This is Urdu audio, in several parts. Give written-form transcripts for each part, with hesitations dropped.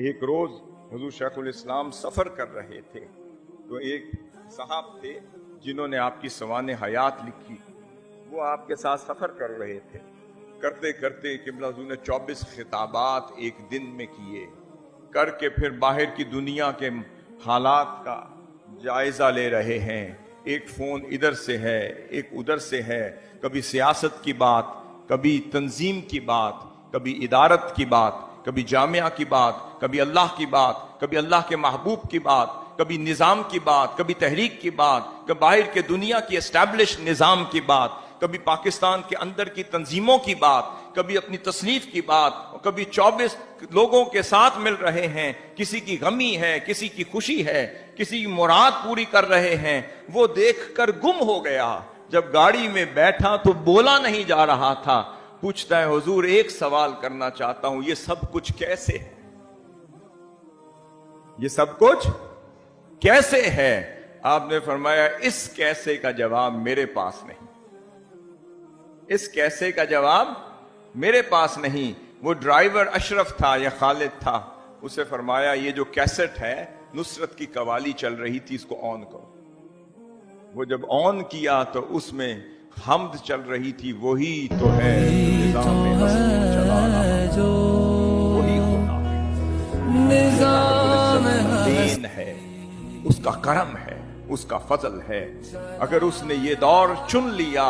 ایک روز حضور شیخ الاسلام سفر کر رہے تھے تو ایک صاحب تھے جنہوں نے آپ کی سوانح حیات لکھی، وہ آپ کے ساتھ سفر کر رہے تھے۔ کرتے کرتے قبلہ حضور نے 24 خطابات ایک دن میں کیے، کر کے پھر باہر کی دنیا کے حالات کا جائزہ لے رہے ہیں۔ ایک فون ادھر سے ہے، ایک ادھر سے ہے، کبھی سیاست کی بات، کبھی تنظیم کی بات، کبھی ادارت کی بات، کبھی جامعہ کی بات، کبھی اللہ کی بات، کبھی اللہ کے محبوب کی بات، کبھی نظام کی بات، کبھی تحریک کی بات، کبھی باہر کے دنیا کی اسٹیبلش نظام کی بات، کبھی پاکستان کے اندر کی تنظیموں کی بات، کبھی اپنی تصنیف کی بات، کبھی 24 لوگوں کے ساتھ مل رہے ہیں، کسی کی غمی ہے، کسی کی خوشی ہے، کسی کی مراد پوری کر رہے ہیں۔ وہ دیکھ کر گم ہو گیا۔ جب گاڑی میں بیٹھا تو بولا نہیں جا رہا تھا۔ پوچھتا ہے حضور ایک سوال کرنا چاہتا ہوں، یہ سب کچھ کیسے ہے؟ یہ سب کچھ کیسے ہے؟ آپ نے فرمایا اس کیسے کا جواب میرے پاس نہیں، اس کیسے کا جواب میرے پاس نہیں۔ وہ ڈرائیور اشرف تھا یا خالد تھا، اسے فرمایا یہ جو کیسٹ ہے نصرت کی قوالی چل رہی تھی، اس کو آن کرو۔ وہ جب آن کیا تو اس میں حمد چل رہی تھی، وہی تو ہے نظام ہستی چلا رہا، وہی خدا دین ہے، اس کا کرم ہے، اس کا فضل ہے۔ اگر اس نے یہ دور چن لیا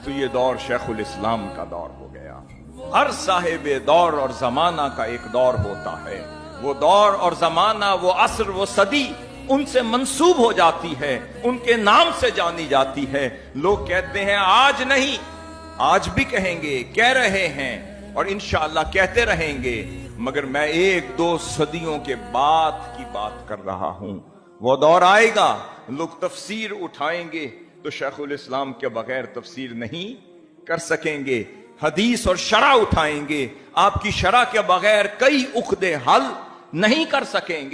تو یہ دور شیخ الاسلام کا دور ہو گیا۔ ہر صاحب دور اور زمانہ کا ایک دور ہوتا ہے، وہ دور اور زمانہ، وہ عصر، وہ صدی ان سے منسوب ہو جاتی ہے، ان کے نام سے جانی جاتی ہے۔ لوگ کہتے ہیں آج نہیں، آج بھی کہیں گے، کہہ رہے ہیں اور انشاءاللہ کہتے رہیں گے، مگر میں 1-2 صدیوں کے بعد کی بات کر رہا ہوں۔ وہ دور آئے گا، لوگ تفسیر اٹھائیں گے تو شیخ الاسلام کے بغیر تفسیر نہیں کر سکیں گے۔ حدیث اور شرع اٹھائیں گے، آپ کی شرع کے بغیر کئی عقدے حل نہیں کر سکیں گے۔